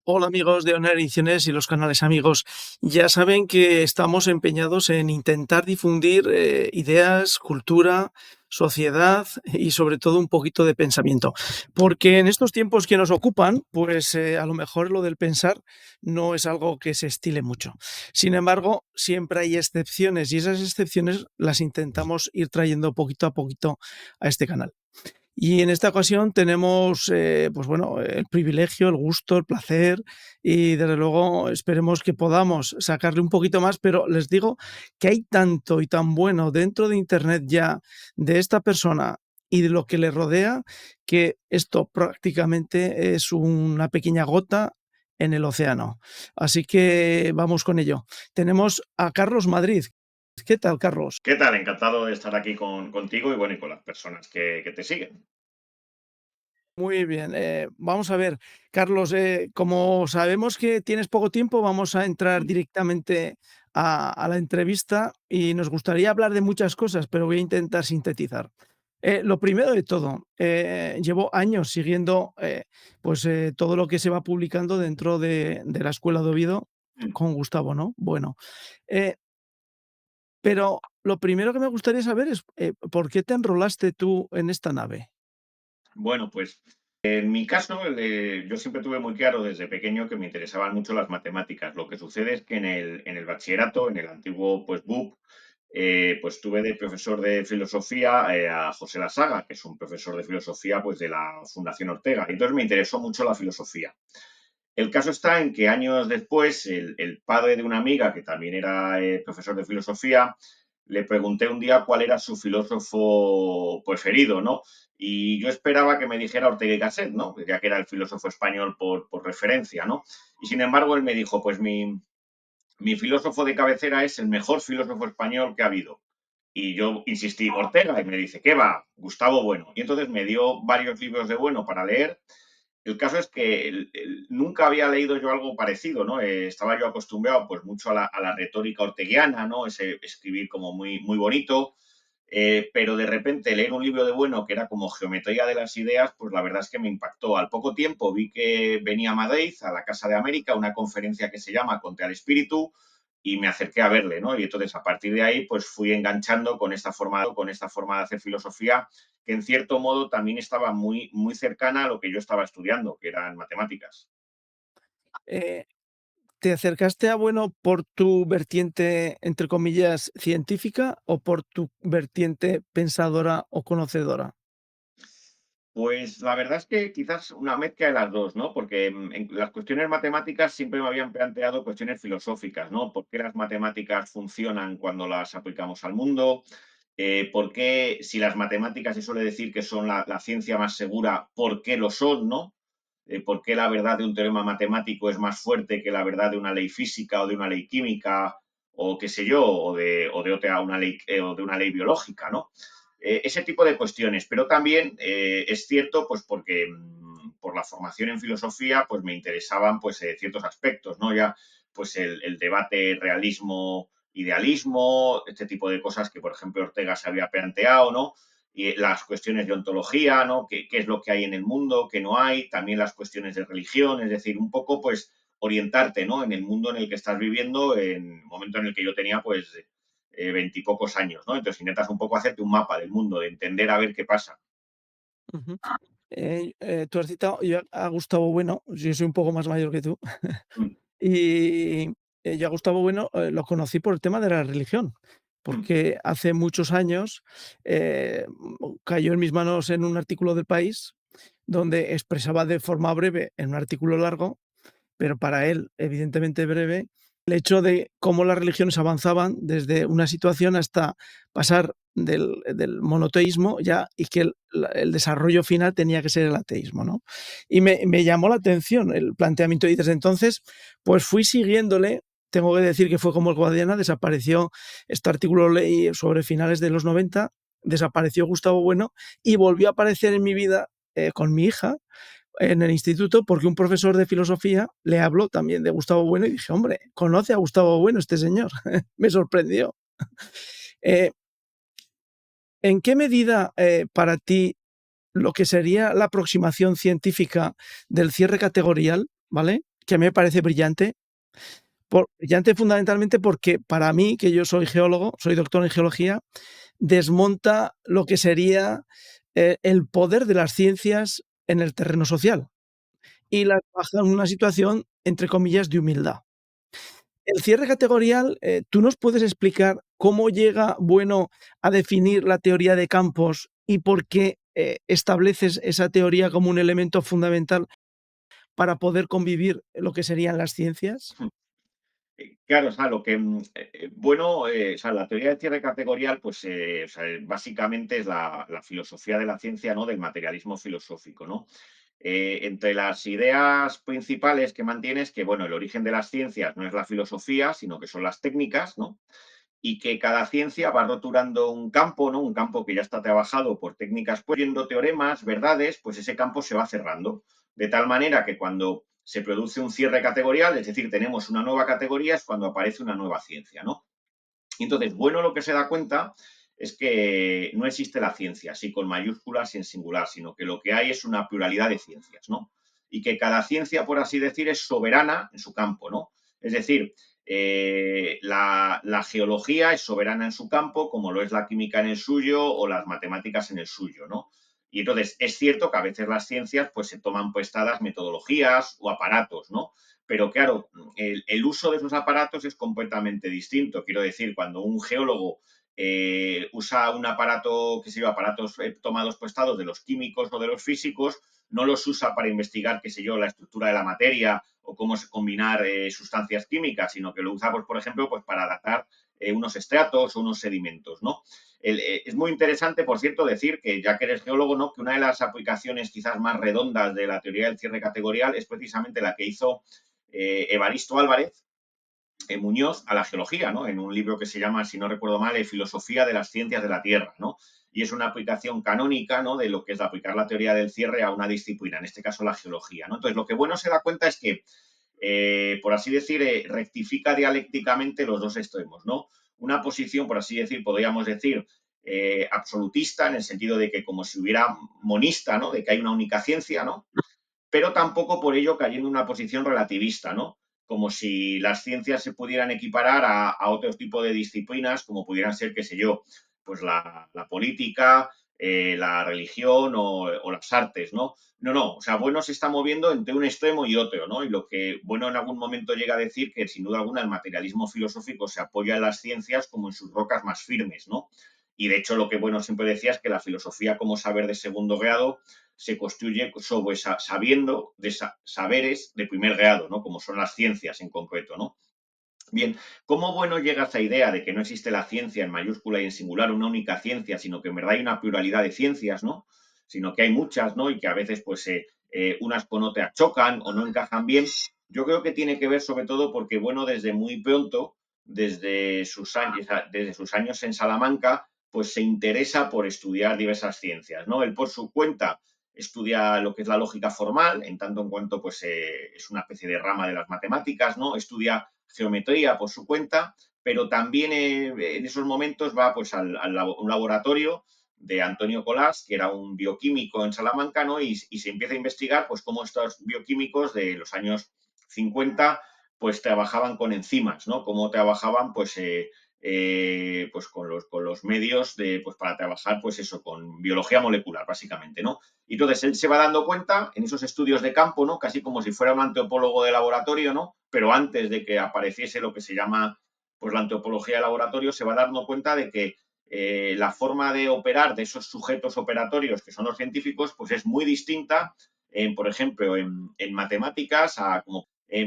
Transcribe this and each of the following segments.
Hola amigos de Honor Ediciones y los canales amigos. Ya saben que estamos empeñados en intentar difundir ideas, cultura, sociedad y sobre todo un poquito de pensamiento. Porque en estos tiempos que nos ocupan, pues a lo mejor lo del pensar no es algo que se estile mucho. Sin embargo, siempre hay excepciones y esas excepciones las intentamos ir trayendo poquito a poquito a este canal. Y en esta ocasión tenemos, pues bueno, el privilegio, el gusto, el placer y desde luego esperemos que podamos sacarle un poquito más, pero les digo que hay tanto y tan bueno dentro de Internet ya de esta persona y de lo que le rodea, que esto prácticamente es una pequeña gota en el océano. Así que vamos con ello. Tenemos a Carlos Madrid. ¿Qué tal, Carlos? ¿Qué tal? Encantado de estar aquí contigo y bueno, y con las personas que te siguen. Muy bien, vamos a ver, Carlos, como sabemos que tienes poco tiempo, vamos a entrar Mm. directamente a la entrevista y nos gustaría hablar de muchas cosas, pero voy a intentar sintetizar. Lo primero de todo, llevo años siguiendo pues, todo lo que se va publicando dentro de la Escuela de Oviedo Mm. con Gustavo, ¿no? Bueno, eh, pero lo primero que me gustaría saber es ¿por qué te enrolaste tú en esta nave? Bueno, pues en mi caso, yo siempre tuve muy claro desde pequeño que me interesaban mucho las matemáticas. Lo que sucede es que en el bachillerato, en el antiguo pues BUP, pues tuve de profesor de filosofía a José Lasaga, que es un profesor de filosofía pues de la Fundación Ortega. Y entonces me interesó mucho la filosofía. El caso está en que años después, el padre de una amiga, que también era profesor de filosofía, le pregunté un día cuál era su filósofo preferido, ¿no? Y yo esperaba que me dijera Ortega y Gasset, ¿no? Ya que era el filósofo español por referencia, ¿no? Y sin embargo, él me dijo, pues mi filósofo de cabecera es el mejor filósofo español que ha habido. Y yo insistí, Ortega, y me dice, ¿qué va? Gustavo Bueno. Y entonces me dio varios libros de Bueno para leer. El caso es que nunca había leído yo algo parecido, ¿no? Estaba yo acostumbrado pues mucho a la retórica orteguiana, ¿no? Ese escribir como muy, muy bonito, pero de repente leer un libro de Bueno que era como geometría de las ideas, pues la verdad es que me impactó. Al poco tiempo vi que venía a Madrid, a la Casa de América, una conferencia que se llama Contra el Espíritu, y me acerqué a verle, ¿no? Y entonces a partir de ahí pues fui enganchando con esta forma de hacer filosofía que en cierto modo también estaba muy, muy cercana a lo que yo estaba estudiando, que eran matemáticas. Eh, ¿Te acercaste a Bueno por tu vertiente, entre comillas, científica o por tu vertiente pensadora o conocedora? Pues la verdad es que quizás una mezcla de las dos, ¿no? Porque en las cuestiones matemáticas siempre me habían planteado cuestiones filosóficas, ¿no? ¿Por qué las matemáticas funcionan cuando las aplicamos al mundo? ¿Por qué, si las matemáticas se suele decir que son la ciencia más segura, por qué lo son, ¿no? ¿Por qué la verdad de un teorema matemático es más fuerte que la verdad de una ley física o de una ley química o qué sé yo, o de otra una ley, o de una ley biológica, ¿no? Ese tipo de cuestiones, pero también es cierto, pues porque por la formación en filosofía, pues me interesaban pues ciertos aspectos, ¿no? Ya pues el debate realismo-idealismo, este tipo de cosas que, por ejemplo, Ortega se había planteado, ¿no? Y las cuestiones de ontología, ¿no? ¿Qué es lo que hay en el mundo, qué no hay? También las cuestiones de religión, es decir, un poco, pues, orientarte, ¿no? En el mundo en el que estás viviendo, en el momento en el que yo tenía, pues, veintipocos años, ¿no? Entonces intentas un poco hacerte un mapa del mundo, de entender a ver qué pasa. Ujú. Tú has citado yo a Gustavo Bueno, yo soy un poco más mayor que tú, Mm, y, yo a Gustavo Bueno, lo conocí por el tema de la religión, mm, porque hace muchos años, cayó en mis manos en un artículo del País, donde expresaba de forma breve en un artículo largo, pero para él, evidentemente breve, el hecho de cómo las religiones avanzaban desde una situación hasta pasar del monoteísmo ya y que el desarrollo final tenía que ser el ateísmo, ¿no? Y me llamó la atención el planteamiento y desde entonces, pues fui siguiéndole. Tengo que decir que fue como el Guadiana, desapareció este artículo, lo leí sobre finales de los 90, desapareció Gustavo Bueno y volvió a aparecer en mi vida con mi hija, en el instituto porque un profesor de filosofía le habló también de Gustavo Bueno y dije, hombre, conoce a Gustavo Bueno este señor. Me sorprendió. Eh, ¿En qué medida para ti lo que sería la aproximación científica del cierre categorial, ¿vale? que me parece brillante. Brillante fundamentalmente porque para mí, que yo soy geólogo, soy doctor en geología, desmonta lo que sería el poder de las ciencias en el terreno social y las baja en una situación, entre comillas, de humildad. El cierre categorial, ¿tú nos puedes explicar cómo llega Bueno a definir la teoría de campos y por qué estableces esa teoría como un elemento fundamental para poder convivir lo que serían las ciencias? Claro, o sea, lo que, bueno, o sea, la teoría del cierre categorial, pues, o sea, básicamente es la filosofía de la ciencia, ¿no? Del materialismo filosófico, ¿no? Entre las ideas principales que mantiene es que, bueno, el origen de las ciencias no es la filosofía, sino que son las técnicas, ¿no? Y que cada ciencia va roturando un campo, ¿no? Un campo que ya está trabajado por técnicas, pues viendo teoremas, verdades, pues ese campo se va cerrando. De tal manera que cuando se produce un cierre categorial, es decir, tenemos una nueva categoría, es cuando aparece una nueva ciencia, ¿no? Y entonces, bueno, lo que se da cuenta es que no existe la ciencia, así con mayúsculas y en singular, sino que lo que hay es una pluralidad de ciencias, ¿no? Y que cada ciencia, por así decir, es soberana en su campo, ¿no? Es decir, la geología es soberana en su campo, como lo es la química en el suyo o las matemáticas en el suyo, ¿no? Y entonces es cierto que a veces las ciencias pues se toman prestadas metodologías o aparatos, ¿no? Pero claro, el uso de esos aparatos es completamente distinto. Quiero decir, cuando un geólogo usa un aparato, que se llama aparatos tomados prestados de los químicos o de los físicos, no los usa para investigar, qué sé yo, la estructura de la materia o cómo combinar sustancias químicas, sino que lo usa, pues, por ejemplo, pues para datar unos estratos o unos sedimentos, ¿no? Es muy interesante, por cierto, decir que, ya que eres geólogo, ¿no? Que una de las aplicaciones quizás más redondas de la teoría del cierre categorial es precisamente la que hizo Evaristo Álvarez Muñoz a la geología, ¿no? En un libro que se llama, si no recuerdo mal, Filosofía de las Ciencias de la Tierra, ¿no? Y es una aplicación canónica, ¿no? De lo que es aplicar la teoría del cierre a una disciplina, en este caso la geología, ¿no? Entonces, lo que bueno se da cuenta es que, por así decir, rectifica dialécticamente los dos extremos, ¿no? Una posición, por así decir, podríamos decir, absolutista, en el sentido de que como si hubiera monista, ¿no? De que hay una única ciencia, ¿no? Pero tampoco por ello cayendo en una posición relativista, ¿no? Como si las ciencias se pudieran equiparar a otro tipo de disciplinas, como pudieran ser, qué sé yo, pues la política, la religión o las artes, ¿no? No, no, o sea, Bueno se está moviendo entre un extremo y otro, ¿no? Y lo que Bueno en algún momento llega a decir que, sin duda alguna, el materialismo filosófico se apoya en las ciencias como en sus rocas más firmes, ¿no? Y de hecho, lo que Bueno siempre decía es que la filosofía como saber de segundo grado se construye sobre sabiendo de saberes de primer grado, ¿no? Como son las ciencias en concreto, ¿no? Bien, ¿cómo Bueno llega a esa idea de que no existe la ciencia en mayúscula y en singular, una única ciencia, sino que en verdad hay una pluralidad de ciencias, ¿no? Sino que hay muchas, ¿no? Y que a veces, pues, unas con otras chocan o no encajan bien. Yo creo que tiene que ver sobre todo porque Bueno desde muy pronto, desde sus años en Salamanca, pues se interesa por estudiar diversas ciencias, ¿no? Él por su cuenta estudia lo que es la lógica formal, en tanto en cuanto pues es una especie de rama de las matemáticas, ¿no? Estudia geometría por su cuenta, pero también en esos momentos va pues un laboratorio de Antonio Colás, que era un bioquímico en Salamanca, ¿no? Y se empieza a investigar pues cómo estos bioquímicos de los años 50 pues trabajaban con enzimas, ¿no? Cómo trabajaban pues con los medios pues para trabajar pues eso, con biología molecular, básicamente, ¿no? Y entonces él se va dando cuenta en esos estudios de campo, ¿no? Casi como si fuera un antropólogo de laboratorio, ¿no? Pero antes de que apareciese lo que se llama pues la antropología de laboratorio, se va dando cuenta de que la forma de operar de esos sujetos operatorios que son los científicos, pues es muy distinta, por ejemplo, en matemáticas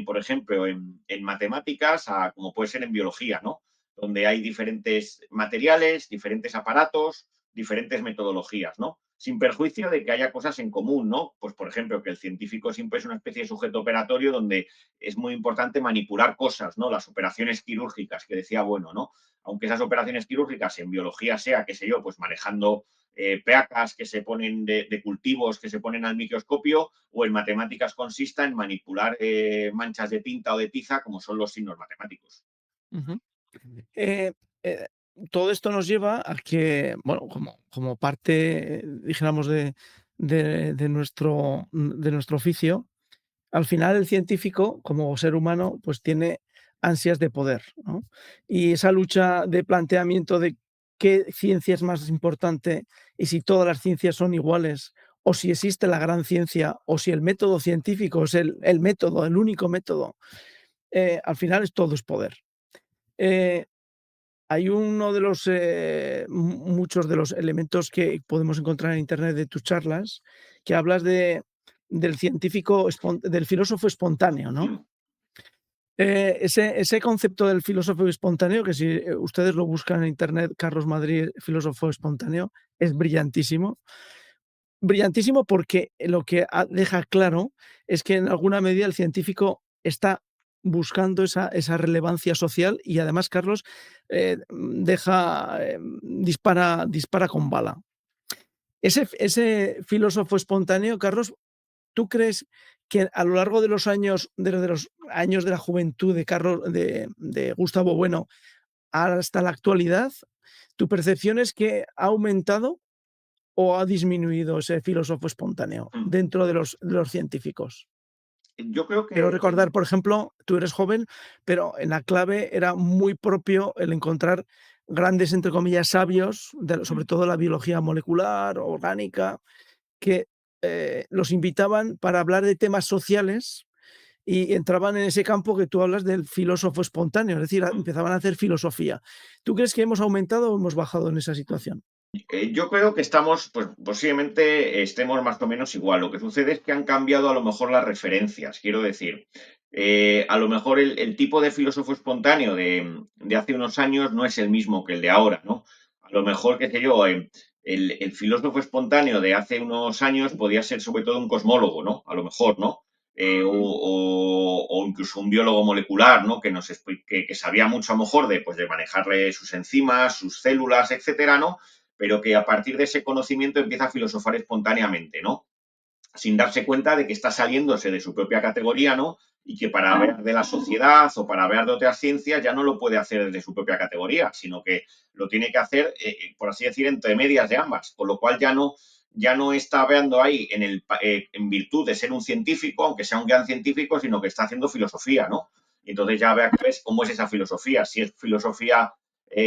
por ejemplo, en matemáticas a como puede ser en biología, ¿no? Donde hay diferentes materiales, diferentes aparatos, diferentes metodologías, ¿no? Sin perjuicio de que haya cosas en común, ¿no? Pues, por ejemplo, que el científico siempre es una especie de sujeto operatorio donde es muy importante manipular cosas, ¿no? Las operaciones quirúrgicas, que decía Bueno, ¿no? Aunque esas operaciones quirúrgicas en biología sea, qué sé yo, pues manejando placas que se ponen de cultivos que se ponen al microscopio, o en matemáticas consista en manipular manchas de tinta o de tiza, como son los signos matemáticos. Ujú. Eh, eh, Todo esto nos lleva a que, bueno, como parte, dijéramos, de nuestro oficio, al final el científico, como ser humano, pues tiene ansias de poder, ¿no? Y esa lucha de planteamiento de qué ciencia es más importante y si todas las ciencias son iguales, o si existe la gran ciencia, o si el método científico es el método, el único método, al final es todo es poder. Eh, Hay uno de los, muchos de los elementos que podemos encontrar en Internet de tus charlas, que hablas del científico del filósofo espontáneo, ¿no? Mm. Ese concepto del filósofo espontáneo, que si, ustedes lo buscan en Internet, Carlos Madrid, filósofo espontáneo, es brillantísimo. Brillantísimo porque lo que deja claro es que en alguna medida el científico está buscando esa relevancia social y además, Carlos, dispara con bala. Ese filósofo espontáneo, Carlos, ¿tú crees que a lo largo de los años, desde los años de la juventud de Gustavo Bueno hasta la actualidad, tu percepción es que ha aumentado o ha disminuido ese filósofo espontáneo Mm. dentro de los científicos? Yo creo Quiero que recordar, por ejemplo, tú eres joven, pero en la clave era muy propio el encontrar grandes, entre comillas, sabios, sobre todo la biología molecular, orgánica, que los invitaban para hablar de temas sociales y entraban en ese campo que tú hablas del filósofo espontáneo, es decir, empezaban a hacer filosofía. ¿Tú crees que hemos aumentado o hemos bajado en esa situación? Yo creo que estamos, pues posiblemente estemos más o menos igual. Lo que sucede es que han cambiado a lo mejor las referencias. Quiero decir, a lo mejor el tipo de filósofo espontáneo de hace unos años no es el mismo que el de ahora, ¿no? A lo mejor, qué sé yo, el filósofo espontáneo de hace unos años podía ser sobre todo un cosmólogo, ¿no? A lo mejor, ¿no? O incluso un biólogo molecular, ¿no? Que sabía mucho a lo mejor de manejarle sus enzimas, sus células, etcétera, ¿no? Pero que a partir de ese conocimiento empieza a filosofar espontáneamente, ¿no? Sin darse cuenta de que está saliéndose de su propia categoría, ¿no? Y que para hablar de la sociedad o para hablar de otras ciencias ya no lo puede hacer desde su propia categoría, sino que lo tiene que hacer, por así decir, entre medias de ambas, con lo cual ya no está hablando ahí en virtud de ser un científico, aunque sea un gran científico, sino que está haciendo filosofía, ¿no? Y entonces ya ves cómo es esa filosofía, si es filosofía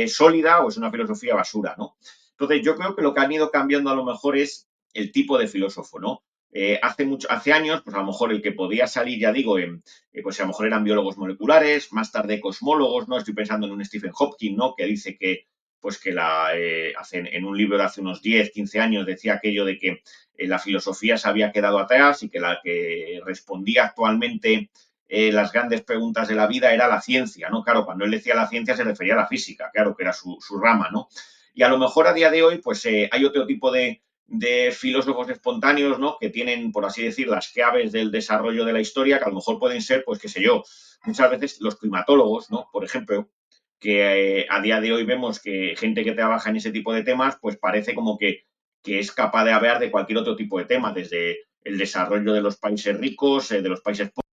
sólida o es una filosofía basura, ¿no? Entonces yo creo que lo que han ido cambiando a lo mejor es el tipo de filósofo, ¿no? Hace años, pues a lo mejor el que podía salir, ya digo, pues a lo mejor eran biólogos moleculares, más tarde cosmólogos, ¿no? Estoy pensando en un Stephen Hopkins, ¿no? Que dice que, pues que en un libro de hace unos 10, 15 años decía aquello de que la filosofía se había quedado atrás y que la que respondía actualmente las grandes preguntas de la vida era la ciencia, ¿no? Claro, cuando él decía la ciencia se refería a la física, claro, que era su rama, ¿no? Y a lo mejor a día de hoy, pues hay otro tipo de filósofos espontáneos, ¿no? Que tienen, por así decir, las claves del desarrollo de la historia, que a lo mejor pueden ser, pues qué sé yo, muchas veces los climatólogos, ¿no? Por ejemplo, que a día de hoy vemos que gente que trabaja en ese tipo de temas, pues parece como que es capaz de hablar de cualquier otro tipo de tema, desde el desarrollo de los países ricos, de los países pobres.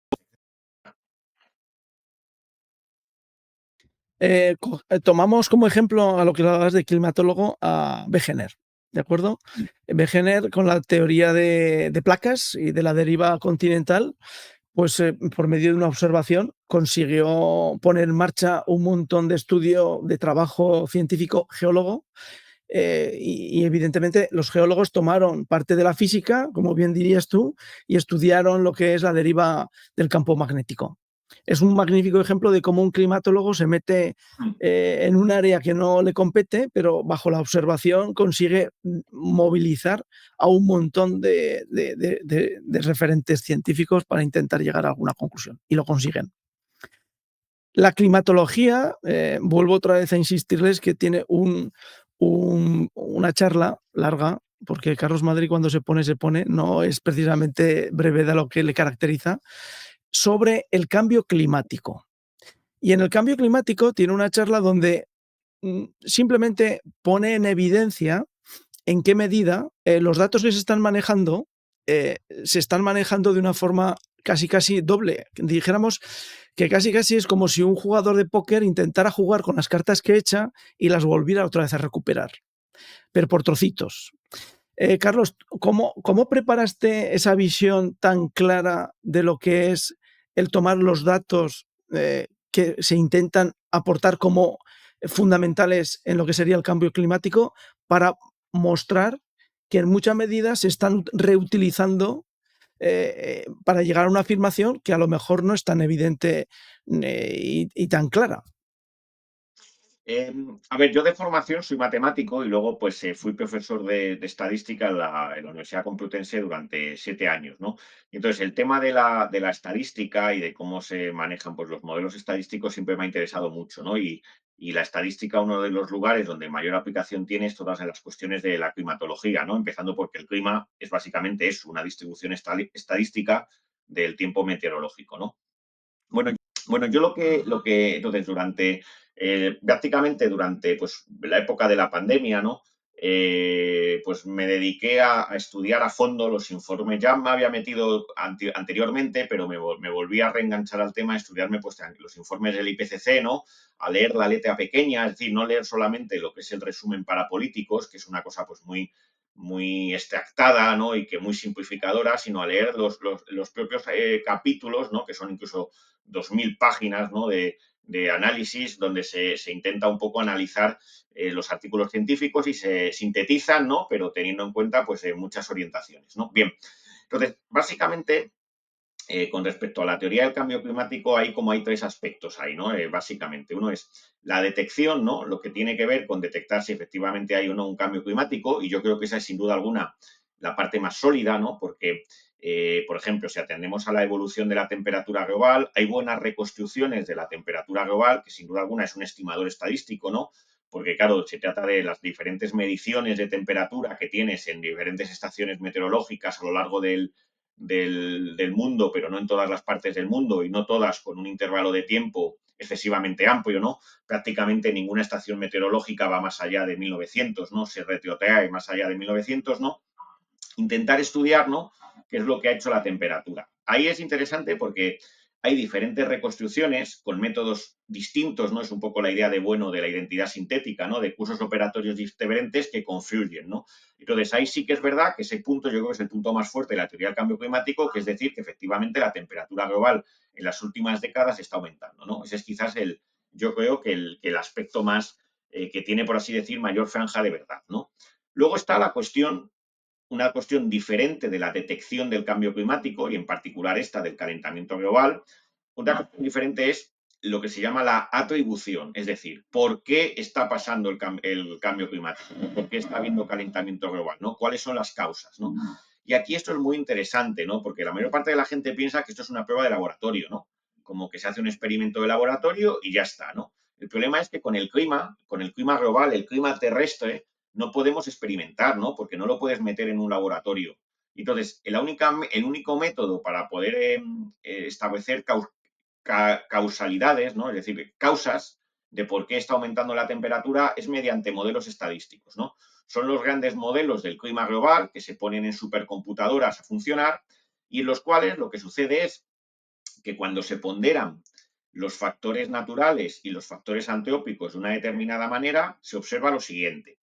Tomamos como ejemplo a lo que hablabas de climatólogo a Wegener, ¿de acuerdo? Wegener, con la teoría de placas y de la deriva continental, pues por medio de una observación consiguió poner en marcha un montón de estudio, de trabajo científico geólogo, y evidentemente los geólogos tomaron parte de la física, como bien dirías tú, y estudiaron lo que es la deriva del campo magnético. Es un magnífico ejemplo de cómo un climatólogo se mete en un área que no le compete, pero bajo la observación consigue movilizar a un montón de referentes científicos para intentar llegar a alguna conclusión, y lo consiguen. La climatología, vuelvo otra vez a insistirles que tiene una charla larga, porque Carlos Madrid cuando se pone, no es precisamente brevedad lo que le caracteriza, sobre el cambio climático. Y en el cambio climático tiene una charla donde simplemente pone en evidencia en qué medida los datos que se están manejando de una forma casi casi doble. Dijéramos que casi casi es como si un jugador de póker intentara jugar con las cartas que echa y las volviera otra vez a recuperar, pero por trocitos. Carlos, ¿cómo preparaste esa visión tan clara de lo que es el tomar los datos que se intentan aportar como fundamentales en lo que sería el cambio climático para mostrar que en mucha medida se están reutilizando para llegar a una afirmación que a lo mejor no es tan evidente y tan clara? A ver, yo de formación soy matemático y luego pues fui profesor de estadística en la Universidad Complutense durante 7 años, ¿no? Y entonces el tema de la estadística y de cómo se manejan pues, los modelos estadísticos siempre me ha interesado mucho, ¿no? Y la estadística, uno de los lugares donde mayor aplicación tiene es todas las cuestiones de la climatología, ¿no? Empezando porque el clima es básicamente eso, una distribución estadística del tiempo meteorológico, ¿no? Bueno, bueno, yo entonces prácticamente durante pues, la época de la pandemia, ¿no? Pues me dediqué a estudiar a fondo los informes. Ya me había metido anteriormente, pero me volví a reenganchar al tema, a estudiarme pues, los informes del IPCC, ¿no? A leer la letra pequeña, es decir, no leer solamente lo que es el resumen para políticos, que es una cosa pues muy extractada, ¿no? Y que muy simplificadora, sino a leer los propios capítulos, ¿no? Que son incluso 2000 páginas, ¿no? de análisis donde se intenta un poco analizar los artículos científicos y se sintetizan, ¿no? Pero teniendo en cuenta pues muchas orientaciones, ¿no? Bien, entonces, básicamente, con respecto a la teoría del cambio climático, hay 3 aspectos ahí, ¿no? Básicamente, uno es la detección, ¿no? Lo que tiene que ver con detectar si efectivamente hay o no un cambio climático, y yo creo que esa es sin duda alguna la parte más sólida, ¿no? Porque, por ejemplo, si atendemos a la evolución de la temperatura global, hay buenas reconstrucciones de la temperatura global, que sin duda alguna es un estimador estadístico, ¿no? Porque, claro, se trata de las diferentes mediciones de temperatura que tienes en diferentes estaciones meteorológicas a lo largo del mundo, pero no en todas las partes del mundo y no todas con un intervalo de tiempo excesivamente amplio, ¿no? Prácticamente ninguna estación meteorológica va más allá de 1900, ¿no? Se retrotrae más allá de 1900, ¿no? Intentar estudiar, ¿no? Qué es lo que ha hecho la temperatura. Ahí es interesante porque hay diferentes reconstrucciones con métodos distintos, ¿no? Es un poco la idea de la identidad sintética, ¿no? De cursos operatorios diferentes que confluyen, ¿no? Entonces, ahí sí que es verdad que ese punto yo creo que es el punto más fuerte de la teoría del cambio climático, que es decir, que efectivamente la temperatura global en las últimas décadas está aumentando, ¿no? Ese es quizás yo creo que el aspecto más que tiene, por así decir, mayor franja de verdad, ¿no? Luego está una cuestión diferente de la detección del cambio climático y en particular esta del calentamiento global. Otra cuestión diferente es lo que se llama la atribución, es decir, ¿por qué está pasando el cambio climático? ¿Por qué está habiendo calentamiento global? ¿No? ¿Cuáles son las causas? ¿No? Y aquí esto es muy interesante, ¿no? Porque la mayor parte de la gente piensa que esto es una prueba de laboratorio, ¿no? Como que se hace un experimento de laboratorio y ya está, ¿no? El problema es que con el clima global, el clima terrestre, no podemos experimentar, ¿no? Porque no lo puedes meter en un laboratorio. Entonces, el único método para poder establecer causalidades, ¿no? Es decir, causas de por qué está aumentando la temperatura es mediante modelos estadísticos, ¿no? Son los grandes modelos del clima global que se ponen en supercomputadoras a funcionar y en los cuales lo que sucede es que cuando se ponderan los factores naturales y los factores antropios de una determinada manera, se observa lo siguiente.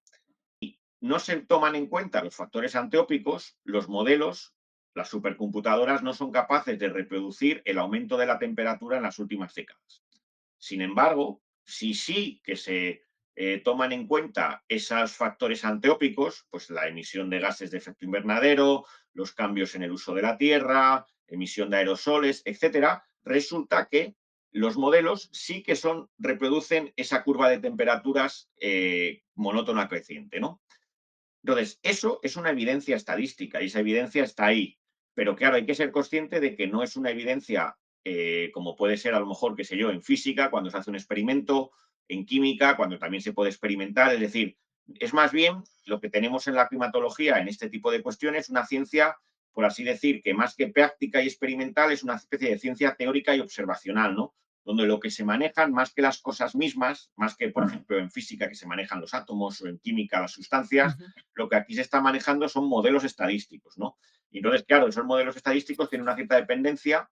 No se toman en cuenta los factores antropios, los modelos, las supercomputadoras no son capaces de reproducir el aumento de la temperatura en las últimas décadas. Sin embargo, si sí que se toman en cuenta esos factores antropios, pues la emisión de gases de efecto invernadero, los cambios en el uso de la tierra, emisión de aerosoles, etcétera, resulta que los modelos sí que reproducen esa curva de temperaturas monótona creciente, ¿no? Entonces, eso es una evidencia estadística y esa evidencia está ahí. Pero claro, hay que ser consciente de que no es una evidencia como puede ser a lo mejor, qué sé yo, en física, cuando se hace un experimento, en química, cuando también se puede experimentar. Es decir, es más bien lo que tenemos en la climatología, en este tipo de cuestiones, una ciencia, por así decir, que más que práctica y experimental, es una especie de ciencia teórica y observacional, ¿no? Donde lo que se manejan, más que las cosas mismas, más que, por ejemplo, en física que se manejan los átomos o en química las sustancias, Ujú. lo que aquí se está manejando son modelos estadísticos, ¿no? Y entonces, claro, esos modelos estadísticos tienen una cierta dependencia,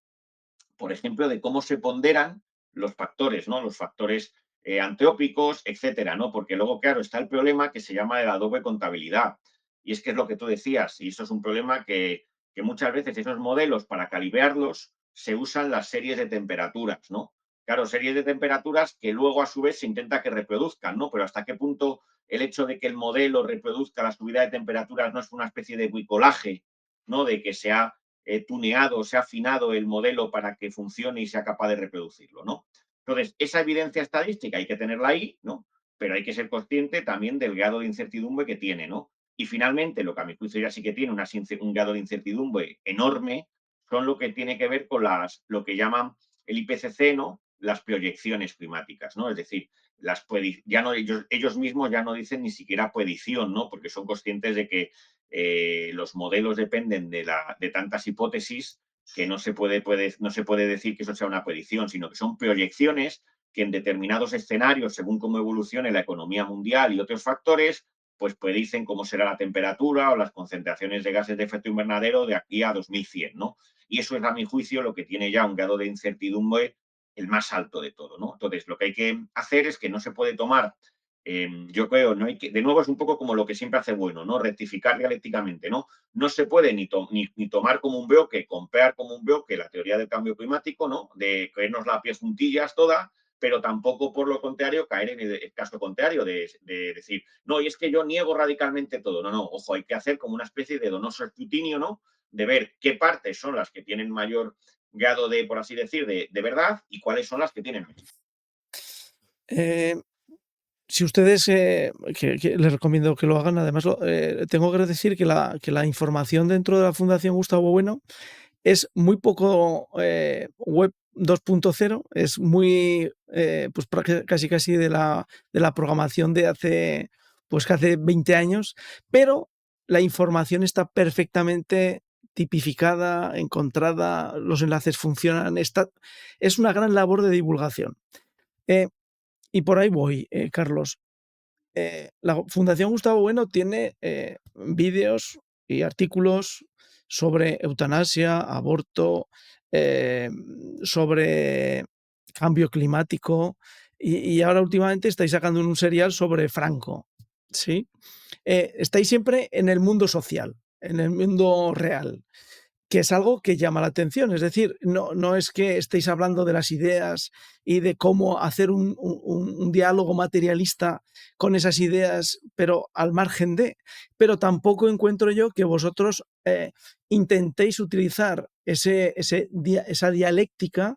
por ejemplo, de cómo se ponderan los factores, ¿no? Los factores antropios, etcétera, ¿no? Porque luego, claro, está el problema que se llama de la doble contabilidad. Y es que es lo que tú decías, y eso es un problema que muchas veces esos modelos, para calibrarlos, se usan las series de temperaturas, ¿no? Claro, series de temperaturas que luego a su vez se intenta que reproduzcan, ¿no? Pero hasta qué punto el hecho de que el modelo reproduzca la subida de temperaturas no es una especie de bricolaje, ¿no? De que se ha tuneado, se ha afinado el modelo para que funcione y sea capaz de reproducirlo, ¿no? Entonces, esa evidencia estadística hay que tenerla ahí, ¿no? Pero hay que ser consciente también del grado de incertidumbre que tiene, ¿no? Y finalmente, lo que a mi juicio ya sí que tiene un grado de incertidumbre enorme, son lo que tiene que ver con lo que llaman el IPCC, ¿no? Las proyecciones climáticas, ¿no? Es decir, ya no, ellos mismos ya no dicen ni siquiera predicción, ¿no? Porque son conscientes de que los modelos dependen de tantas hipótesis que no se puede decir que eso sea una predicción, sino que son proyecciones que en determinados escenarios, según cómo evolucione la economía mundial y otros factores, pues predicen cómo será la temperatura o las concentraciones de gases de efecto invernadero de aquí a 2100, ¿no? Y eso es, a mi juicio, lo que tiene ya un grado de incertidumbre el más alto de todo, ¿no? Entonces, lo que hay que hacer es que no se puede tomar, yo creo, no hay que, de nuevo es un poco como lo que siempre hace bueno, ¿no? Rectificar dialécticamente, ¿no? No se puede ni tomar como un bloque, comprar como un bloque la teoría del cambio climático, ¿no? De creernos la pies juntillas toda, pero tampoco, por lo contrario, caer en el caso contrario de decir, no, y es que yo niego radicalmente todo. No, no, ojo, hay que hacer como una especie de donoso escrutinio, ¿no? De ver qué partes son las que tienen mayor grado de, por así decir, de verdad y cuáles son las que tienen menos. Eh, si ustedes, que les recomiendo que lo hagan, además, tengo que decir que la información dentro de la Fundación Gustavo Bueno es muy poco web 2.0, es muy, pues casi casi de la programación de hace, pues que hace 20 años, pero la información está perfectamente tipificada, encontrada, los enlaces funcionan, es una gran labor de divulgación. Eh, y por ahí voy, Carlos. La Fundación Gustavo Bueno tiene vídeos y artículos sobre eutanasia, aborto, eh, sobre cambio climático y ahora últimamente estáis sacando un serial sobre Franco, ¿sí? Estáis siempre en el mundo social, en el mundo real. Que es algo que llama la atención, es decir, no es que estéis hablando de las ideas y de cómo hacer un diálogo materialista con esas ideas, pero al margen de, pero tampoco encuentro yo que vosotros intentéis utilizar esa dialéctica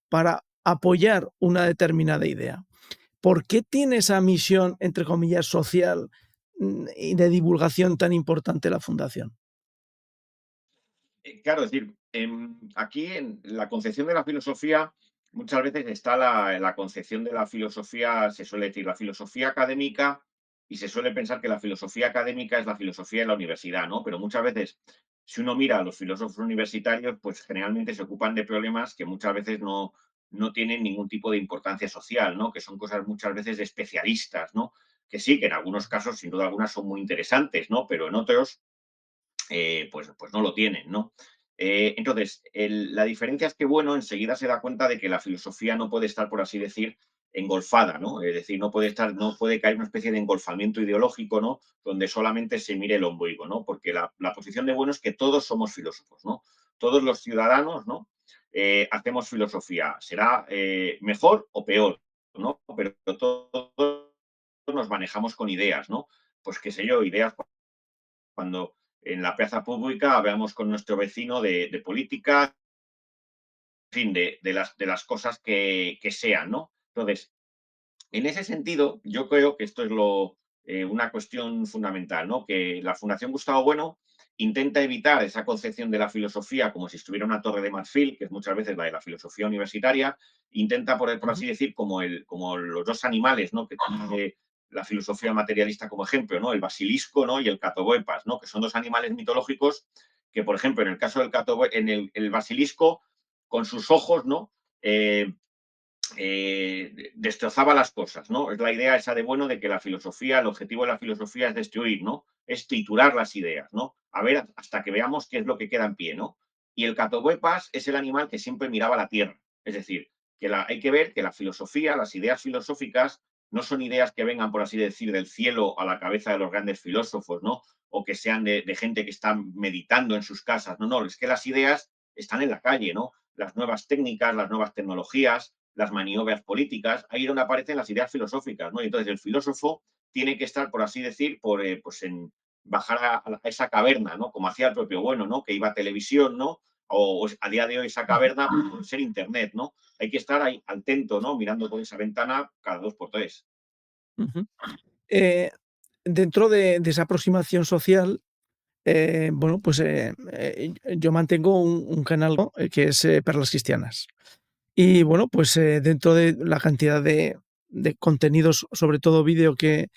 para apoyar una determinada idea. ¿Por qué tiene esa misión, entre comillas, social y de divulgación tan importante la Fundación? Claro, es decir, aquí en la concepción de la filosofía, muchas veces está la concepción de la filosofía, se suele decir la filosofía académica, y se suele pensar que la filosofía académica es la filosofía de la universidad, ¿no? Pero muchas veces, si uno mira a los filósofos universitarios, pues generalmente se ocupan de problemas que muchas veces no tienen ningún tipo de importancia social, ¿no? Que son cosas muchas veces de especialistas, ¿no? Que sí, que en algunos casos, sin duda alguna, son muy interesantes, ¿no? Pero en otros pues no lo tienen, ¿no? Entonces, la diferencia es que, bueno, enseguida se da cuenta de que la filosofía no puede estar, por así decir, engolfada, ¿no? Es decir, no puede caer una especie de engolfamiento ideológico, ¿no? Donde solamente se mire el ombligo, ¿no? Porque la posición de bueno es que todos somos filósofos, ¿no? Todos los ciudadanos, ¿no? Hacemos filosofía. Será mejor o peor, ¿no? Pero todos nos manejamos con ideas, ¿no? Pues qué sé yo, ideas cuando en la plaza pública hablamos con nuestro vecino de política, en fin, de las cosas que sean, ¿no? Entonces, en ese sentido, yo creo que esto es una cuestión fundamental, ¿no? Que la Fundación Gustavo Bueno intenta evitar esa concepción de la filosofía como si estuviera una torre de marfil, que es muchas veces la de la filosofía universitaria, intenta, por Ujú. así decir, como los dos animales, ¿no? Que tiene la filosofía materialista como ejemplo, ¿no? El basilisco, ¿no? Y el catoboepas, ¿no? Que son dos animales mitológicos que, por ejemplo, en el caso del el basilisco, con sus ojos, ¿no? Destrozaba las cosas, ¿no? Es la idea esa de bueno de que la filosofía, el objetivo de la filosofía es destruir, ¿no? Es triturar las ideas, ¿no? A ver hasta que veamos qué es lo que queda en pie, ¿no? Y el catobuepas es el animal que siempre miraba la tierra. Es decir, hay que ver que la filosofía, las ideas filosóficas, no son ideas que vengan, por así decir, del cielo a la cabeza de los grandes filósofos, ¿no? o que sean de gente que está meditando en sus casas. No, no, es que las ideas están en la calle, ¿no? Las nuevas técnicas, las nuevas tecnologías, las maniobras políticas, ahí es donde aparecen las ideas filosóficas, ¿no? Y entonces el filósofo tiene que estar, por así decir, pues en bajar a esa caverna, ¿no? Como hacía el propio Bueno, ¿no? Que iba a televisión, ¿no? O a día de hoy esa ujú, caverna pues, puede ser internet, ¿no? Hay que estar ahí atento, ¿no? Mirando por esa ventana cada dos por tres. ujú. Eh, Dentro de esa aproximación social, bueno, pues, yo mantengo un canal, ¿no?, que es, Perlas Cristianas. Y bueno, pues, dentro de la cantidad de contenidos, sobre todo vídeo que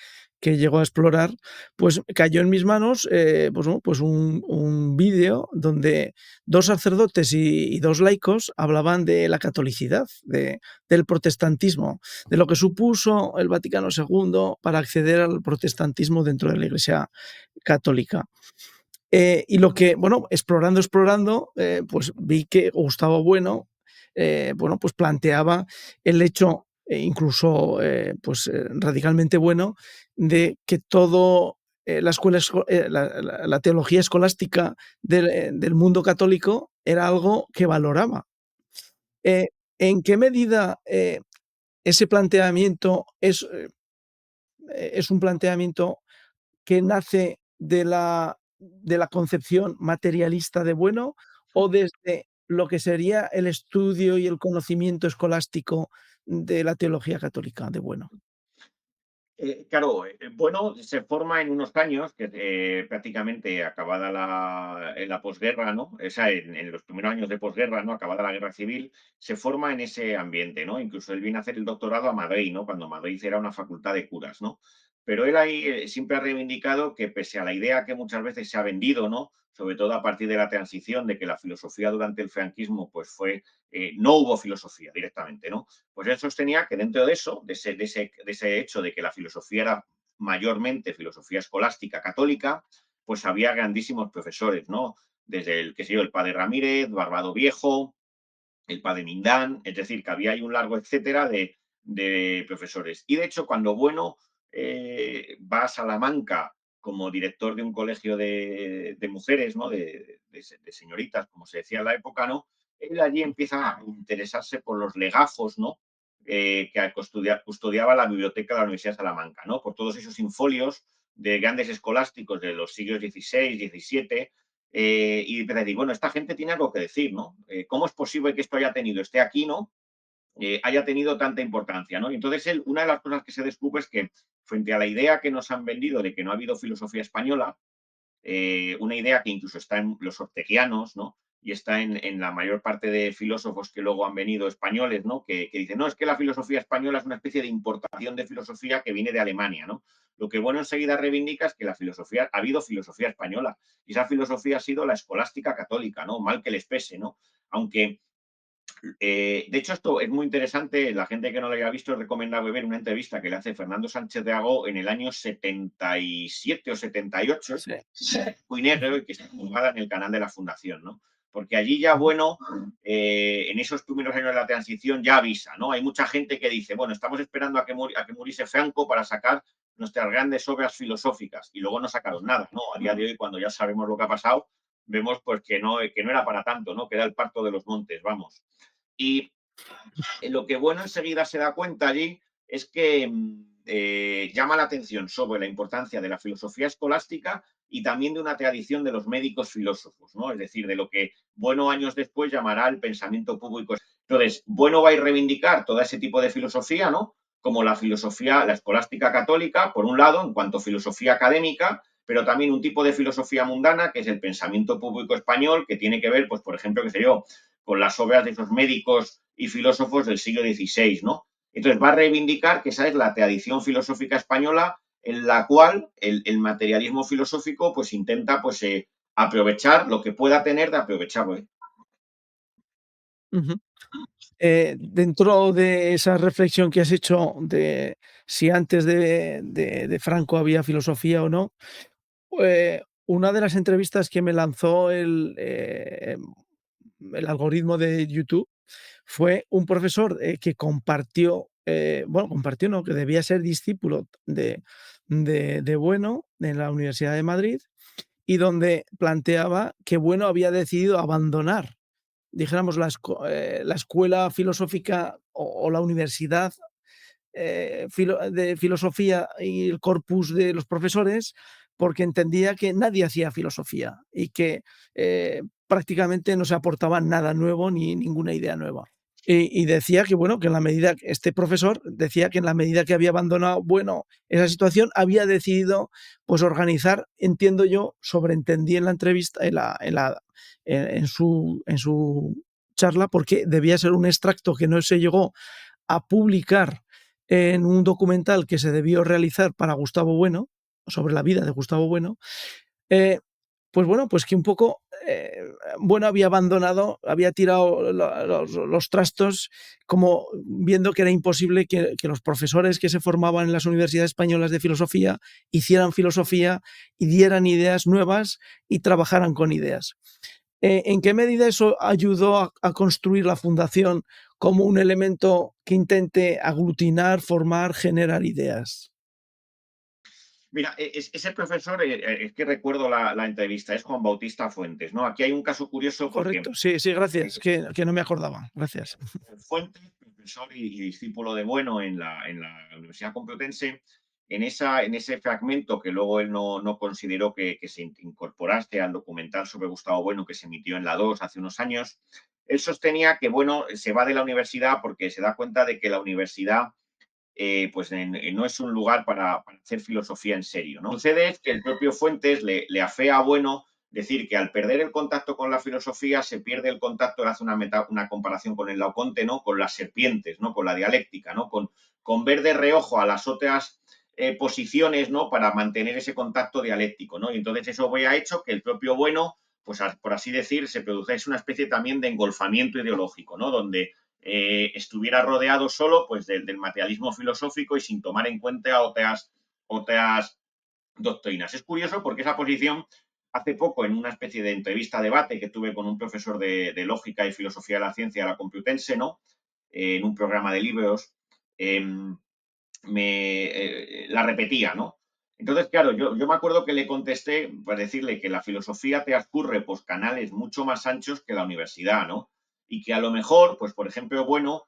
llegó a explorar, pues cayó en mis manos, pues bueno, pues un vídeo donde 2 sacerdotes y 2 laicos hablaban de la catolicidad, del protestantismo, de lo que supuso el Vaticano II para acceder al protestantismo dentro de la Iglesia católica. Y lo que, bueno, explorando, pues vi que Gustavo Bueno, bueno, pues planteaba el hecho, incluso, pues, radicalmente bueno, de que todo, la escuela la teología escolástica del mundo católico era algo que valoraba. Eh, ¿En qué medida, ese planteamiento es un planteamiento que nace de la concepción materialista de Bueno, o desde lo que sería el estudio y el conocimiento escolástico de la teología católica de Bueno? Claro, bueno, se forma en unos años que prácticamente acabada en la posguerra, ¿no? O sea, en los primeros años de posguerra, ¿no? Acabada la guerra civil, se forma en ese ambiente, ¿no? Incluso él viene a hacer el doctorado a Madrid, ¿no? Cuando Madrid era una facultad de curas, ¿no? Pero él ahí siempre ha reivindicado que pese a la idea que muchas veces se ha vendido, ¿no? Sobre todo a partir de la transición, de que la filosofía durante el franquismo, pues fue, no hubo filosofía directamente, ¿no? Pues él sostenía que dentro de eso, de ese hecho de que la filosofía era mayormente filosofía escolástica católica, pues había grandísimos profesores, ¿no? Desde el, qué sé yo, el padre Ramírez, Barbado Viejo, el padre Mindán, es decir, que había ahí un largo etcétera de profesores. Y de hecho, cuando Bueno va a Salamanca como director de un colegio de mujeres, ¿no? De señoritas, como se decía en la época, ¿no? Él allí empieza a interesarse por los legajos, ¿no? Que custodiaba la biblioteca de la Universidad de Salamanca, ¿no? Por todos esos infolios de grandes escolásticos de los siglos XVI, XVII, y empieza a decir, bueno, esta gente tiene algo que decir, ¿no? ¿Cómo es posible que esto esté aquí, ¿no? Haya tenido tanta importancia, ¿no? Y entonces él, una de las cosas que se descubre es que frente a la idea que nos han vendido de que no ha habido filosofía española, una idea que incluso está en los orteguianos, ¿no? Y está en la mayor parte de filósofos que luego han venido españoles, ¿no? Que dicen, no, es que la filosofía española es una especie de importación de filosofía que viene de Alemania, ¿no? Lo que Bueno enseguida reivindica es que la filosofía, ha habido filosofía española, y esa filosofía ha sido la escolástica católica, ¿no? Mal que les pese, ¿no? Aunque de hecho, esto es muy interesante. La gente que no lo haya visto, es recomendable ver una entrevista que le hace Fernando Sánchez de Agó en el año 77 o 78, Sí. muy negro y que está juzgada en el canal de la Fundación, ¿no? Porque allí ya, Ujú, Bueno, en esos primeros años de la transición ya avisa, ¿no? Hay mucha gente que dice, bueno, estamos esperando a que muriese Franco para sacar nuestras grandes obras filosóficas y luego no sacaron nada, ¿no? A día de hoy, cuando ya sabemos lo que ha pasado, vemos pues que no era para tanto, ¿no? Que era el parto de los montes, vamos. Y lo que Bueno enseguida se da cuenta allí es que llama la atención sobre la importancia de la filosofía escolástica y también de una tradición de los médicos filósofos, ¿no? Es decir, de lo que Bueno años después llamará el pensamiento público. Entonces, Bueno va a ir reivindicar todo ese tipo de filosofía, ¿no? Como la filosofía, la escolástica católica, por un lado, en cuanto a filosofía académica, pero también un tipo de filosofía mundana, que es el pensamiento público español, que tiene que ver, pues, por ejemplo, qué sé yo, con las obras de esos médicos y filósofos del siglo XVI, ¿no? Entonces va a reivindicar que esa es la tradición filosófica española en la cual el materialismo filosófico pues intenta pues aprovechar lo que pueda tener de aprovecharlo. ujú. Dentro de esa reflexión que has hecho de si antes de Franco había filosofía o no, una de las entrevistas que me lanzó el algoritmo de YouTube fue un profesor, que compartió, bueno, compartió, no, que debía ser discípulo de Bueno en la Universidad de Madrid y donde planteaba que Bueno había decidido abandonar, dijéramos, la escuela filosófica o la universidad de filosofía y el corpus de los profesores, porque entendía que nadie hacía filosofía y que prácticamente no se aportaba nada nuevo ni ninguna idea nueva. Y decía que, bueno, que en la medida, este profesor decía que en la medida que había abandonado, bueno, esa situación, había decidido, pues, organizar, entiendo yo, sobreentendí en la entrevista, en su charla, porque debía ser un extracto que no se llegó a publicar en un documental que se debió realizar para Gustavo Bueno, sobre la vida de Gustavo Bueno, eh, pues bueno, pues que un poco, Bueno había abandonado, había tirado los trastos, como viendo que era imposible que los profesores que se formaban en las universidades españolas de filosofía hicieran filosofía y dieran ideas nuevas y trabajaran con ideas. ¿En qué medida eso ayudó a construir la fundación como un elemento que intente aglutinar, formar, generar ideas? Mira, ese profesor, es que recuerdo la entrevista, es Juan Bautista Fuentes, ¿no? Aquí hay un caso curioso porque Correcto, sí, sí, gracias, eh, que no me acordaba. Gracias. Fuentes, profesor y discípulo de Bueno en la Universidad Complutense, en ese fragmento que luego él no consideró que se incorporase al documental sobre Gustavo Bueno que se emitió en la 2 hace unos años, él sostenía que Bueno se va de la universidad porque se da cuenta de que la universidad pues no es un lugar para hacer filosofía en serio, ¿no? Sucede es que el propio Fuentes le afea a Bueno decir que al perder el contacto con la filosofía se pierde el contacto, él hace una comparación con el Laoconte, ¿no? Con las serpientes, ¿no? Con la dialéctica, ¿no? Con ver de reojo a las otras posiciones, ¿no? Para mantener ese contacto dialéctico, ¿no? Y entonces eso ha hecho que el propio Bueno, pues por así decir, se produjese una especie también de engolfamiento ideológico, ¿no? Donde estuviera rodeado solo pues del materialismo filosófico y sin tomar en cuenta otras doctrinas. Es curioso porque esa posición, hace poco, en una especie de entrevista-debate que tuve con un profesor de lógica y filosofía de la ciencia de la Complutense, ¿no? En un programa de libros, eh, la repetía, ¿no? Entonces, claro, yo me acuerdo que le contesté para decirle que la filosofía te transcurre pues, canales mucho más anchos que la universidad, ¿no? Y que a lo mejor, pues por ejemplo, Bueno,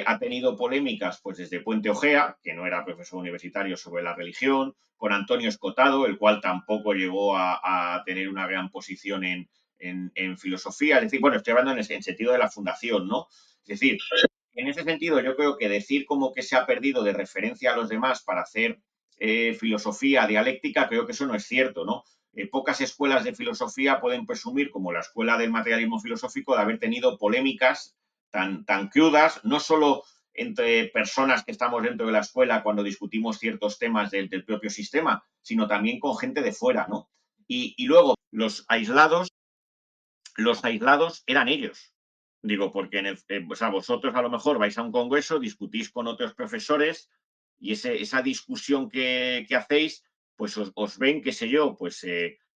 ha tenido polémicas pues desde Puente Ojea, que no era profesor universitario sobre la religión, con Antonio Escotado, el cual tampoco llegó a tener una gran posición en filosofía. Es decir, bueno, estoy hablando en sentido de la fundación, ¿no? Es decir, en ese sentido, yo creo que decir como que se ha perdido de referencia a los demás para hacer filosofía dialéctica, creo que eso no es cierto, ¿no? Pocas escuelas de filosofía pueden presumir, como la escuela del materialismo filosófico, de haber tenido polémicas tan crudas, no solo entre personas que estamos dentro de la escuela cuando discutimos ciertos temas del propio sistema, sino también con gente de fuera, ¿no? Y luego, los aislados eran ellos. Digo, porque o sea, vosotros a lo mejor vais a un congreso, discutís con otros profesores y esa discusión que hacéis, pues os ven, qué sé yo, pues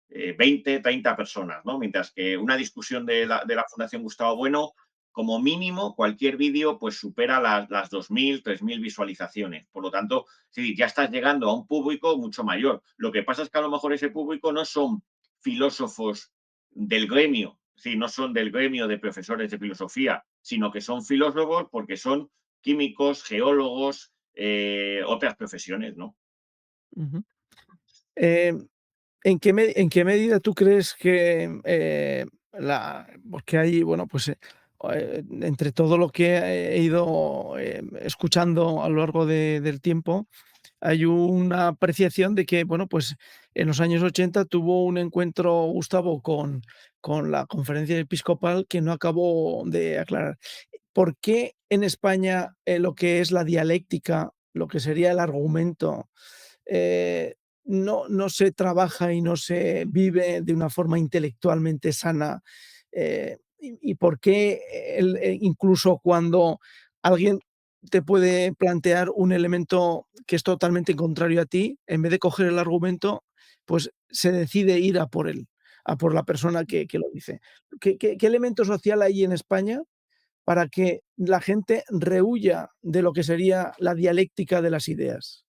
20, 30 personas, ¿no? Mientras que una discusión de la Fundación Gustavo Bueno, como mínimo, cualquier vídeo pues supera las 2.000, 3.000 visualizaciones. Por lo tanto, sí, ya estás llegando a un público mucho mayor. Lo que pasa es que a lo mejor ese público no son filósofos del gremio, sí, no son del gremio de profesores de filosofía, sino que son filósofos porque son químicos, geólogos, otras profesiones, ¿no? Ujú. Eh, en qué medida tú crees que, porque hay, bueno, pues, entre todo lo que he ido, escuchando a lo largo del tiempo, hay una apreciación de que, bueno, pues, en los años 80 tuvo un encuentro Gustavo con la Conferencia Episcopal que no acabó de aclarar. ¿Por qué en España, lo que es la dialéctica, lo que sería el argumento, eh, no se trabaja y no se vive de una forma intelectualmente sana? Y por qué incluso cuando alguien te puede plantear un elemento que es totalmente contrario a ti, en vez de coger el argumento, pues se decide ir a por él, a por la persona que lo dice. ¿Qué elemento social hay en España para que la gente rehuya de lo que sería la dialéctica de las ideas?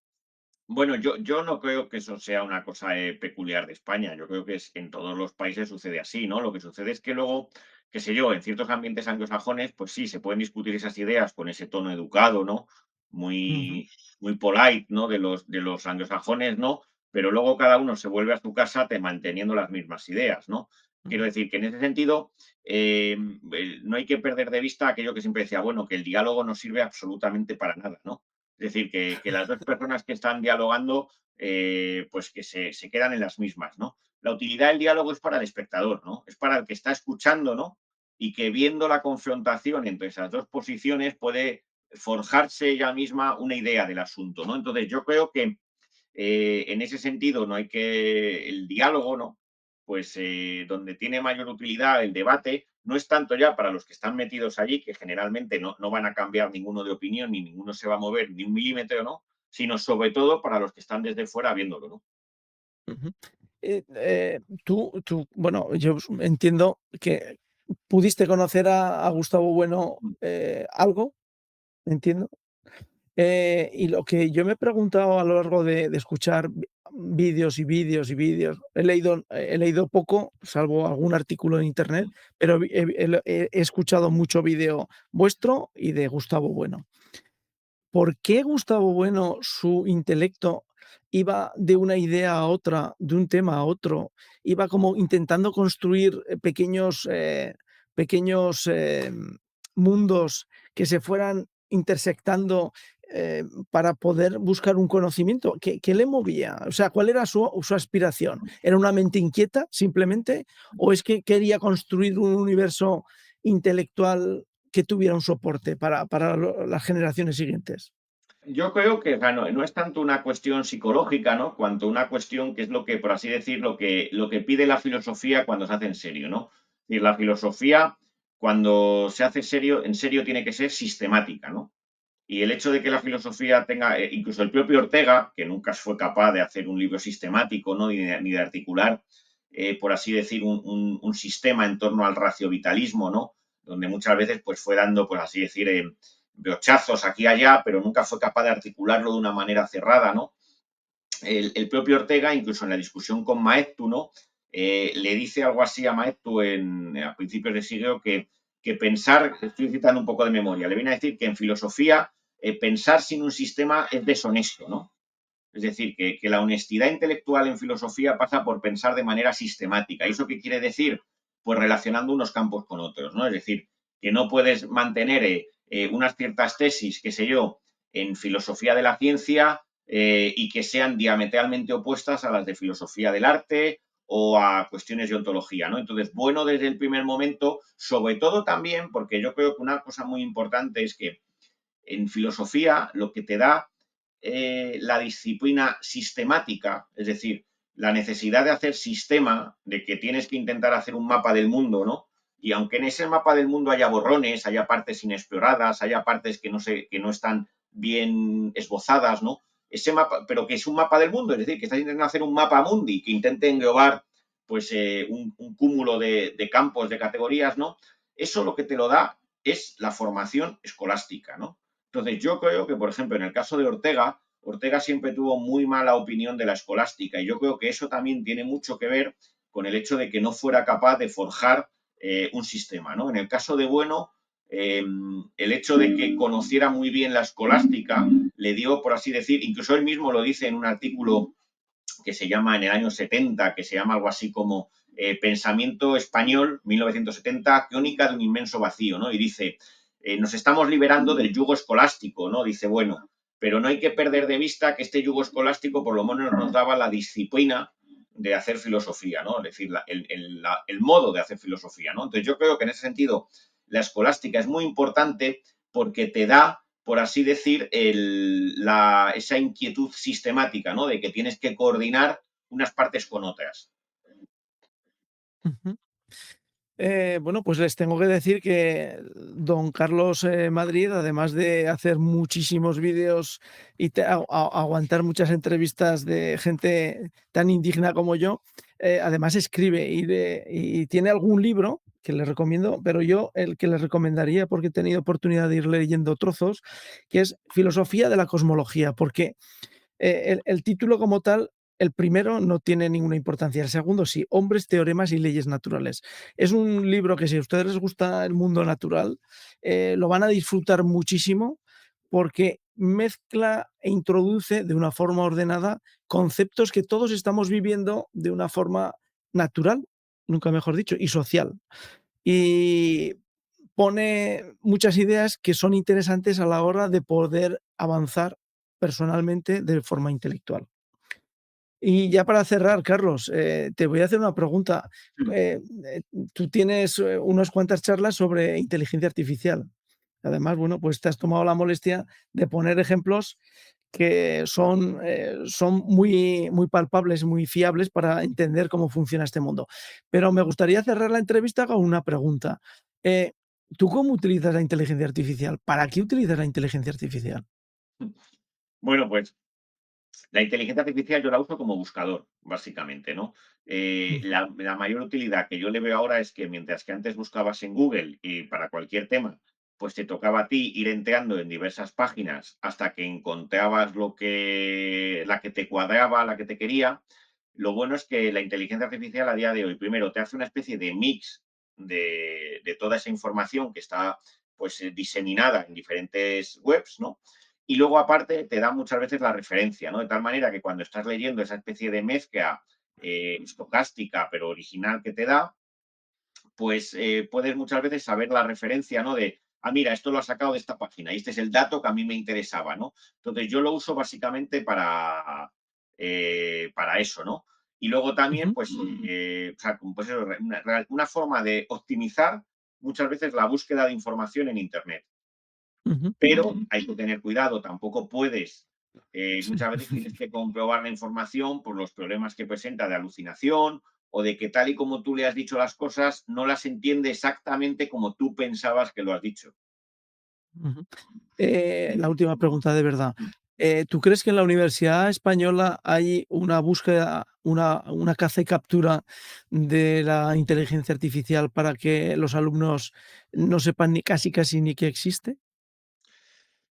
Bueno, yo no creo que eso sea una cosa, peculiar de España. Yo creo que en todos los países sucede así, ¿no? Lo que sucede es que luego, qué sé yo, en ciertos ambientes anglosajones, pues sí, se pueden discutir esas ideas con ese tono educado, ¿no? Ujú, Muy muy polite, ¿no? De los anglosajones, ¿no? Pero luego cada uno se vuelve a su casa manteniendo las mismas ideas, ¿no? Quiero ujú, decir que en ese sentido, no hay que perder de vista aquello que siempre decía, bueno, que el diálogo no sirve absolutamente para nada, ¿no? Es decir, que las 2 personas que están dialogando, pues que se quedan en las mismas, ¿no? La utilidad del diálogo es para el espectador, ¿no? Es para el que está escuchando, ¿no? Y que viendo la confrontación entre esas 2 posiciones puede forjarse ella misma una idea del asunto, ¿no? Entonces, yo creo que en ese sentido, no hay que el diálogo, ¿no? Pues donde tiene mayor utilidad el debate, no es tanto ya para los que están metidos allí, que generalmente no van a cambiar ninguno de opinión, ni ninguno se va a mover ni un milímetro, ¿no? Sino sobre todo para los que están desde fuera viéndolo, ¿no? ujú. Bueno, yo entiendo que pudiste conocer a Gustavo Bueno, algo, entiendo. Y lo que yo me he preguntado a lo largo de escuchar vídeos y vídeos y vídeos, he leído poco, salvo algún artículo en Internet, pero he escuchado mucho vídeo vuestro y de Gustavo Bueno. ¿Por qué Gustavo Bueno, su intelecto iba de una idea a otra, de un tema a otro? Iba como intentando construir, pequeños, mundos que se fueran intersectando, para poder buscar un conocimiento. ¿Qué le movía? O sea, ¿cuál era su aspiración? ¿Era una mente inquieta, simplemente? ¿O es que quería construir un universo intelectual que tuviera un soporte para las generaciones siguientes? Yo creo que, o sea, no es tanto una cuestión psicológica, ¿no? Cuanto una cuestión que es lo que, por así decir, lo que pide la filosofía cuando se hace en serio, ¿no? Es decir, la filosofía, cuando se hace serio, en serio tiene que ser sistemática, ¿no? Y el hecho de que la filosofía tenga, incluso el propio Ortega, que nunca fue capaz de hacer un libro sistemático, ¿no? Ni de articular, por así decir, un sistema en torno al raciovitalismo, ¿no? Donde muchas veces pues, fue dando, por así decir, brochazos aquí y allá, pero nunca fue capaz de articularlo de una manera cerrada, ¿no? El propio Ortega, incluso en la discusión con Maeztu, ¿no? Le dice algo así a Maeztu a principios de siglo que pensar, estoy citando un poco de memoria, le viene a decir que en filosofía pensar sin un sistema es deshonesto, ¿no? Es decir, que la honestidad intelectual en filosofía pasa por pensar de manera sistemática. ¿Y eso qué quiere decir? Pues relacionando unos campos con otros, ¿no? Es decir, que no puedes mantener unas ciertas tesis, qué sé yo, en filosofía de la ciencia y que sean diametralmente opuestas a las de filosofía del arte o a cuestiones de ontología, ¿no? Entonces, bueno, desde el primer momento, sobre todo también, porque yo creo que una cosa muy importante es que en filosofía lo que te da la disciplina sistemática, es decir, la necesidad de hacer sistema, de que tienes que intentar hacer un mapa del mundo, ¿no? Y aunque en ese mapa del mundo haya borrones, haya partes inexploradas, haya partes que no están bien esbozadas, ¿no? Ese mapa, pero que es un mapa del mundo, es decir, que estás intentando hacer un mapa mundi que intente englobar pues un cúmulo de campos, de categorías, ¿no? Eso lo que te lo da es la formación escolástica, ¿no? Entonces, yo creo que, por ejemplo, en el caso de Ortega, Ortega siempre tuvo muy mala opinión de la escolástica y yo creo que eso también tiene mucho que ver con el hecho de que no fuera capaz de forjar un sistema, ¿no? En el caso de Bueno, el hecho de que conociera muy bien la escolástica le dio, por así decir, incluso él mismo lo dice en un artículo que se llama en el año 70, que se llama algo así como Pensamiento Español, 1970, Crónica de un inmenso vacío, ¿no? Y dice, nos estamos liberando del yugo escolástico, ¿no? Dice, bueno, pero no hay que perder de vista que este yugo escolástico por lo menos nos daba la disciplina de hacer filosofía, ¿no? Es decir, el modo de hacer filosofía, ¿no? Entonces yo creo que en ese sentido la escolástica es muy importante porque te da por así decir, esa inquietud sistemática, ¿no? De que tienes que coordinar unas partes con otras. Ujú. Bueno, pues les tengo que decir que don Carlos, Madrid, además de hacer muchísimos vídeos y aguantar muchas entrevistas de gente tan indigna como yo, además escribe y tiene algún libro que le recomiendo, pero yo el que le recomendaría, porque he tenido oportunidad de ir leyendo trozos, que es Filosofía de la cosmología, porque el título como tal, el primero no tiene ninguna importancia, el segundo sí, Hombres, teoremas y leyes naturales. Es un libro que si a ustedes les gusta el mundo natural, lo van a disfrutar muchísimo porque mezcla e introduce de una forma ordenada conceptos que todos estamos viviendo de una forma natural, nunca mejor dicho, y social. Y pone muchas ideas que son interesantes a la hora de poder avanzar personalmente de forma intelectual. Y ya para cerrar, Carlos, te voy a hacer una pregunta. Eh, eh, Tú tienes, unas cuantas charlas sobre inteligencia artificial. Además, bueno, pues te has tomado la molestia de poner ejemplos que son muy, muy palpables, muy fiables para entender cómo funciona este mundo. Pero me gustaría cerrar la entrevista con una pregunta. Eh, ¿Tú cómo utilizas la inteligencia artificial? ¿Para qué utilizas la inteligencia artificial? Bueno, pues la inteligencia artificial yo la uso como buscador, básicamente, ¿no? Mm, La mayor utilidad que yo le veo ahora es que mientras que antes buscabas en Google y para cualquier tema, pues te tocaba a ti ir entrando en diversas páginas hasta que encontrabas la que te cuadraba, la que te quería. Lo bueno es que la inteligencia artificial a día de hoy, primero, te hace una especie de mix de toda esa información que está pues diseminada en diferentes webs, ¿no? Y luego, aparte, te da muchas veces la referencia, ¿no? De tal manera que cuando estás leyendo esa especie de mezcla estocástica, pero original que te da, pues puedes muchas veces saber la referencia, ¿no? De, mira, esto lo ha sacado de esta página y este es el dato que a mí me interesaba, ¿no? Entonces, yo lo uso básicamente para eso, ¿no? Y luego también, ujú, pues, o sea, pues eso, una forma de optimizar muchas veces la búsqueda de información en Internet. ujú. Pero hay que tener cuidado, tampoco puedes, Sí. muchas veces tienes que comprobar la información por los problemas que presenta de alucinación o de que tal y como tú le has dicho las cosas, no las entiende exactamente como tú pensabas que lo has dicho. Ujú. La última pregunta de verdad. ¿Tú crees que en la Universidad Española hay una búsqueda, una caza y captura de la inteligencia artificial para que los alumnos no sepan ni casi, casi ni que existe?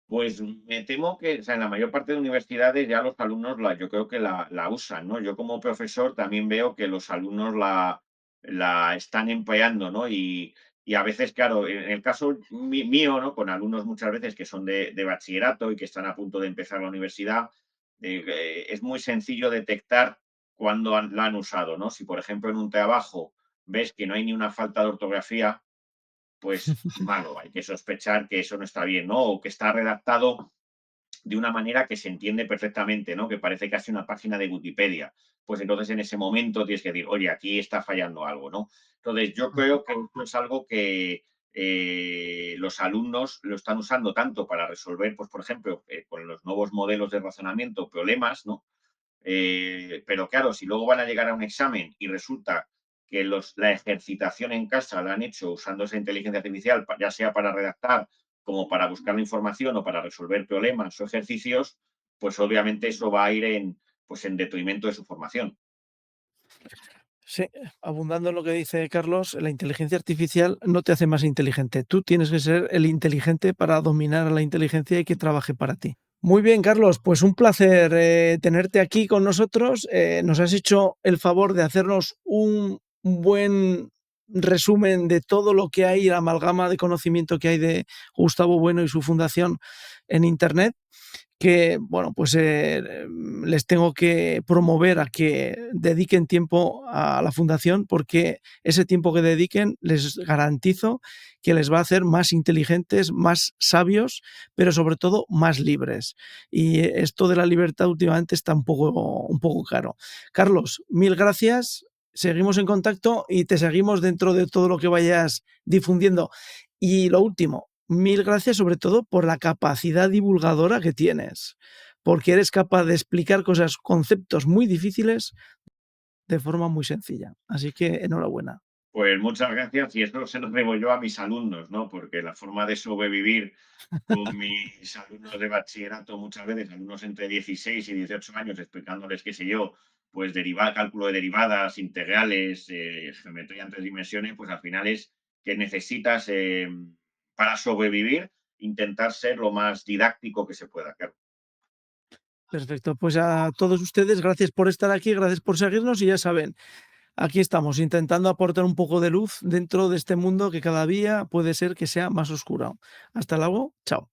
Pues me temo que, o sea, en la mayor parte de universidades ya los alumnos yo creo que la usan, ¿no? Yo como profesor también veo que los alumnos la están empleando, ¿no? Y a veces, claro, en el caso mío, ¿no? Con alumnos muchas veces que son de bachillerato y que están a punto de empezar la universidad, es muy sencillo detectar cuándo la han usado, ¿no? Si, por ejemplo, en un trabajo ves que no hay ni una falta de ortografía, pues malo, hay que sospechar que eso no está bien, ¿no? O que está redactado de una manera que se entiende perfectamente, ¿no? Que parece casi una página de Wikipedia. Pues entonces en ese momento tienes que decir, oye, aquí está fallando algo, ¿no? Entonces yo Ujú, creo que esto es algo que los alumnos lo están usando tanto para resolver, pues por ejemplo, con los nuevos modelos de razonamiento, problemas, ¿no? Pero claro, si luego van a llegar a un examen y resulta que la ejercitación en casa la han hecho usando esa inteligencia artificial, ya sea para redactar como para buscar la información o para resolver problemas o ejercicios, pues obviamente eso va a ir pues en detrimento de su formación. sí, abundando en lo que dice Carlos, la inteligencia artificial no te hace más inteligente. Tú tienes que ser el inteligente para dominar a la inteligencia y que trabaje para ti. Muy bien, Carlos, pues un placer tenerte aquí con nosotros. Nos has hecho el favor de hacernos un buen resumen de todo lo que hay, la amalgama de conocimiento que hay de Gustavo Bueno y su fundación en Internet que, bueno, pues les tengo que promover a que dediquen tiempo a la fundación porque ese tiempo que dediquen les garantizo que les va a hacer más inteligentes, más sabios, pero sobre todo más libres. Y esto de la libertad últimamente está un poco caro. Carlos, mil gracias. Seguimos en contacto y te seguimos dentro de todo lo que vayas difundiendo. Y lo último, mil gracias sobre todo por la capacidad divulgadora que tienes, porque eres capaz de explicar cosas, conceptos muy difíciles de forma muy sencilla. Así que enhorabuena. Pues muchas gracias y eso se lo debo yo a mis alumnos, ¿no? Porque la forma de sobrevivir con mis alumnos de bachillerato, muchas veces, alumnos entre 16 y 18 años, explicándoles, qué sé yo, pues cálculo de derivadas, integrales, geometría en tres dimensiones, pues al final es que necesitas, para sobrevivir, intentar ser lo más didáctico que se pueda, claro. Perfecto, pues a todos ustedes, gracias por estar aquí, gracias por seguirnos y ya saben, aquí estamos intentando aportar un poco de luz dentro de este mundo que cada día puede ser que sea más oscuro. Hasta luego, chao.